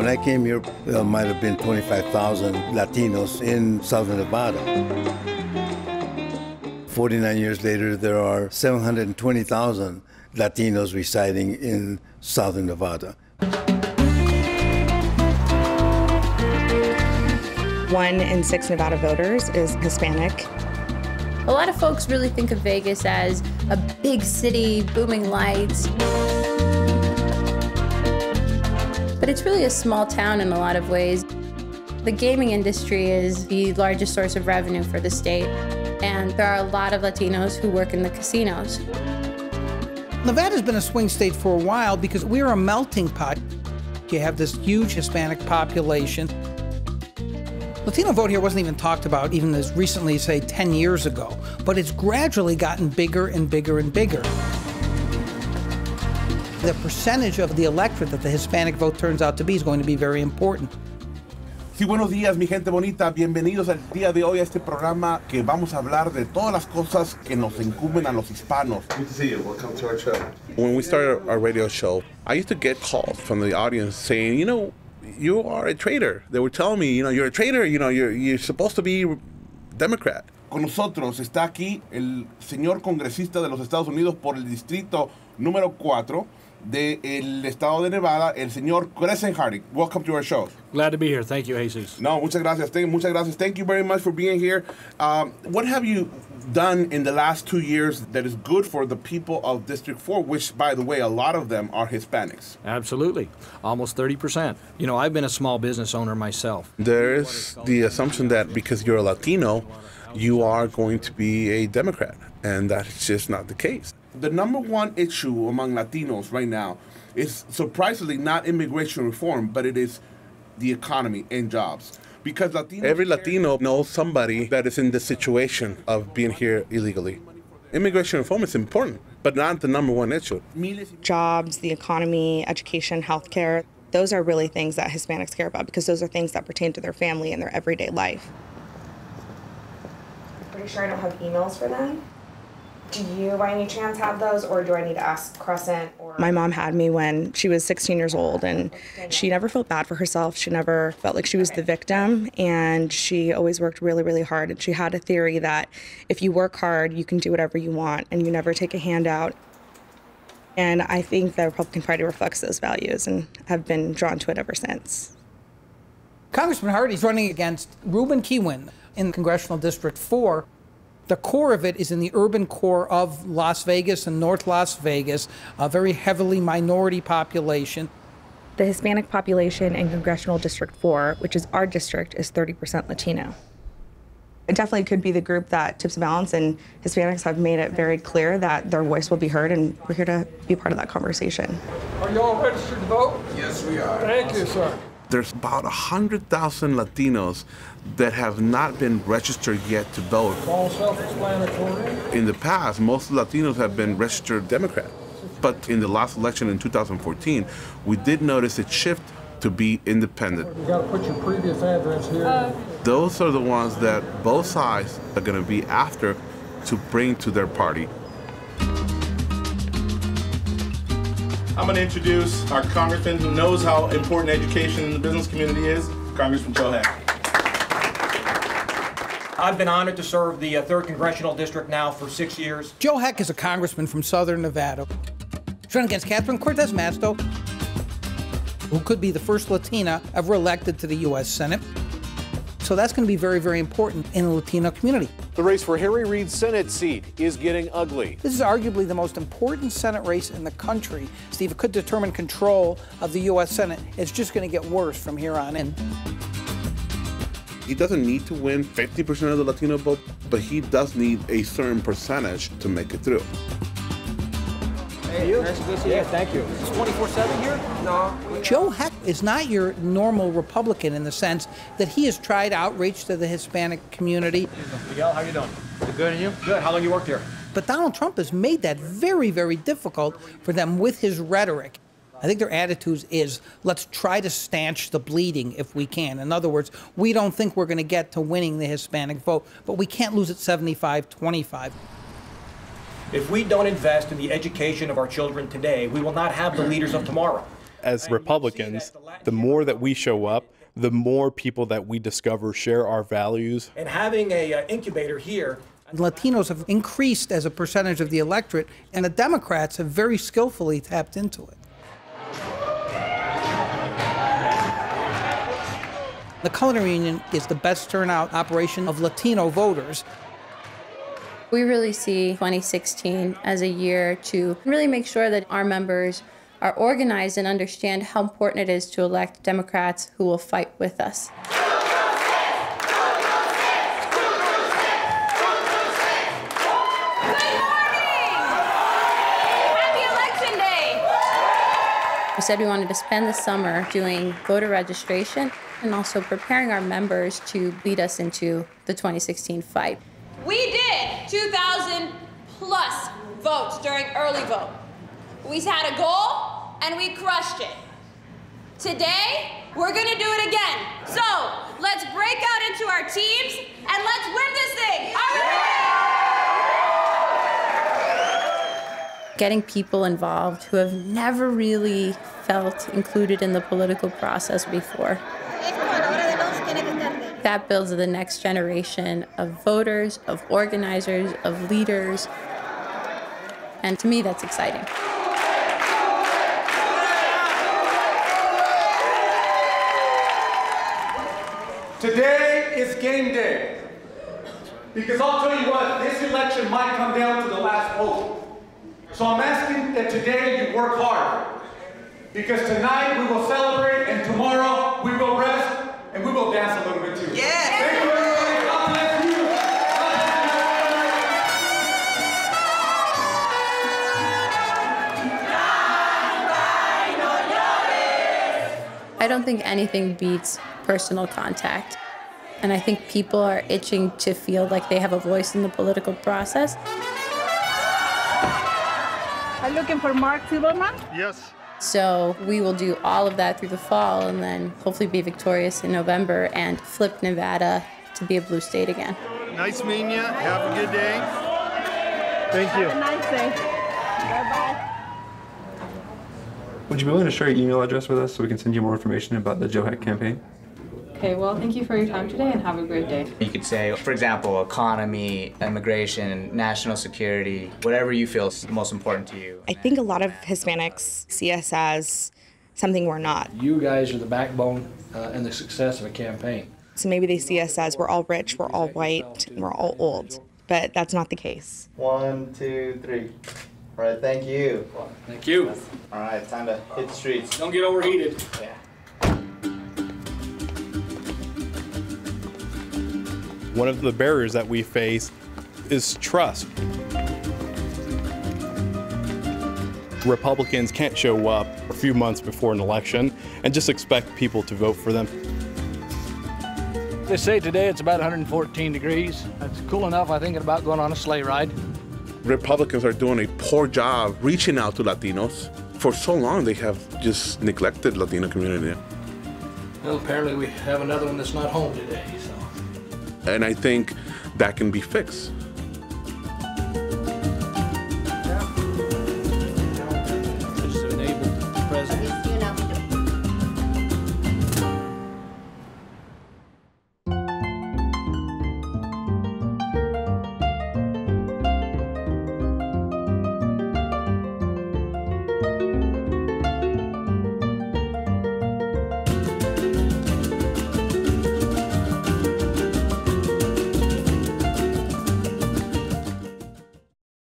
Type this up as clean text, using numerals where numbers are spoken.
I came here, there might have been 25,000 Latinos in Southern Nevada. 49 years later, there are 720,000 Latinos residing in Southern Nevada. 1 in 6 Nevada voters is Hispanic. A lot of folks really think of Vegas as a big city, booming lights. But it's really a small town in a lot of ways. The gaming industry is the largest source of revenue for the state, and there are a lot of Latinos who work in the casinos. Nevada's been a swing state for a while because we're a melting pot. You have this huge Hispanic population. Latino vote here wasn't even talked about even as recently, say, 10 years ago, but it's gradually gotten bigger and bigger and bigger. The percentage of the electorate that the Hispanic vote turns out to be is going to be very important. Sí, buenos días, mi gente bonita. Bienvenidos al día de hoy a este programa que vamos a hablar de todas las cosas que nos incumben a los hispanos. Good to see you. Welcome to our show. When we started our radio show, I used to get calls from the audience saying, you know, you are a traitor. They were telling me, you know, you're a traitor, you know, you're supposed to be Democrat. Con nosotros está aquí el señor congresista de los Estados Unidos por el distrito número 4 del estado de Nevada, el señor Congressional. Welcome to our show. Glad to be here. Thank you, Jesus. No, muchas gracias. Muchas gracias. Thank you very much for being here. What have you done in the last 2 years that is good for the people of District 4, which, by the way, a lot of them are Hispanics? Absolutely. Almost 30%. You know, I've been a small business owner myself. There is the assumption that because you're a Latino, you are going to be a Democrat, and that's just not the case. The number one issue among Latinos right now is surprisingly not immigration reform, but it is the economy and jobs. Because every Latino knows somebody that is in the situation of being here illegally. Immigration reform is important, but not the number one issue. Jobs, the economy, education, healthcare, those are really things that Hispanics care about because those are things that pertain to their family and their everyday life. Pretty sure I don't have emails for them. Do you, by any chance, have those, or do I need to ask Crescent? My mom had me when she was 16 years old, and she never felt bad for herself. She never felt like she was the victim, and she always worked really, really hard. And she had a theory that if you work hard, you can do whatever you want, and you never take a handout. And I think the Republican Party reflects those values, and have been drawn to it ever since. Congressman Hardy's running against Ruben Kihuen in Congressional District 4. The core of it is in the urban core of Las Vegas and North Las Vegas, a very heavily minority population. The Hispanic population in Congressional District 4, which is our district, is 30% Latino. It definitely could be the group that tips the balance, and Hispanics have made it very clear that their voice will be heard, and we're here to be part of that conversation. Are you all registered to vote? Yes, we are. Thank you, sir. There's about 100,000 Latinos that have not been registered yet to vote. All self-explanatory. In the past, most Latinos have been registered Democrat. But in the last election in 2014, we did notice a shift to be independent. You got to put your previous address here. Those are the ones that both sides are going to be after to bring to their party. I'm going to introduce our congressman who knows how important education in the business community is, Congressman Joe Heck. I've been honored to serve the 3rd Congressional District now for 6 years. Joe Heck is a congressman from Southern Nevada. He's running against Catherine Cortez Masto, who could be the first Latina ever elected to the U.S. Senate. So that's going to be very, very important in the Latino community. The race for Harry Reid's Senate seat is getting ugly. This is arguably the most important Senate race in the country. Steve, it could determine control of the U.S. Senate. It's just going to get worse from here on in. He doesn't need to win 50% of the Latino vote, but he does need a certain percentage to make it through. Hey, you. Nice to see you. Yeah, thank you. Is 24/7 here? No. Joe Heck is not your normal Republican in the sense that he has tried outreach to the Hispanic community. Miguel, how you doing? Good, and you? Good. How long you worked here? But Donald Trump has made that very, very difficult for them with his rhetoric. I think their attitude is, let's try to stanch the bleeding if we can. In other words, we don't think we're going to get to winning the Hispanic vote, but we can't lose at 75-25. If we don't invest in the education of our children today, we will not have the leaders of tomorrow. As Republicans, the more that we show up, the more people that we discover share our values. And having an incubator here, Latinos have increased as a percentage of the electorate, and the Democrats have very skillfully tapped into it. The Culinary Union is the best turnout operation of Latino voters. We really see 2016 as a year to really make sure that our members are organized and understand how important it is to elect Democrats who will fight with us. We said we wanted to spend the summer doing voter registration and also preparing our members to lead us into the 2016 fight. We did 2,000 plus votes during early vote. We had a goal and we crushed it. Today, we're gonna do it again. So let's break out into our teams and let's win this thing. Are we ready? Getting people involved who have never really felt included in the political process before. That builds the next generation of voters, of organizers, of leaders. And to me, that's exciting. Today is game day. Because I'll tell you what, this election might come down to the last vote. So I'm asking that today you work hard. Because tonight we will celebrate and tomorrow we will rest and we will dance a little bit too. Yeah. Thank you, everybody. God bless you. I don't think anything beats personal contact. And I think people are itching to feel like they have a voice in the political process. Are you looking for Mark Silverman? Yes. So we will do all of that through the fall and then hopefully be victorious in November and flip Nevada to be a blue state again. Nice meeting you. Have a good day. Thank you. Have a nice day. Bye-bye. Would you be willing to share your email address with us so we can send you more information about the Joe Heck campaign? Okay, well, thank you for your time today and have a great day. You could say, for example, economy, immigration, national security, whatever you feel is most important to you. I think a lot of Hispanics see us as something we're not. You guys are the backbone and the success of a campaign. So maybe they see us as we're all rich, we're all white, and we're all old. But that's not the case. 1, 2, 3. All right, thank you. Thank you. All right, time to hit the streets. Don't get overheated. Yeah. One of the barriers that we face is trust. Republicans can't show up a few months before an election and just expect people to vote for them. They say today it's about 114 degrees. It's cool enough, I think, about going on a sleigh ride. Republicans are doing a poor job reaching out to Latinos. For so long, they have just neglected Latino community. Well, apparently we have another one that's not home today, so. And I think that can be fixed.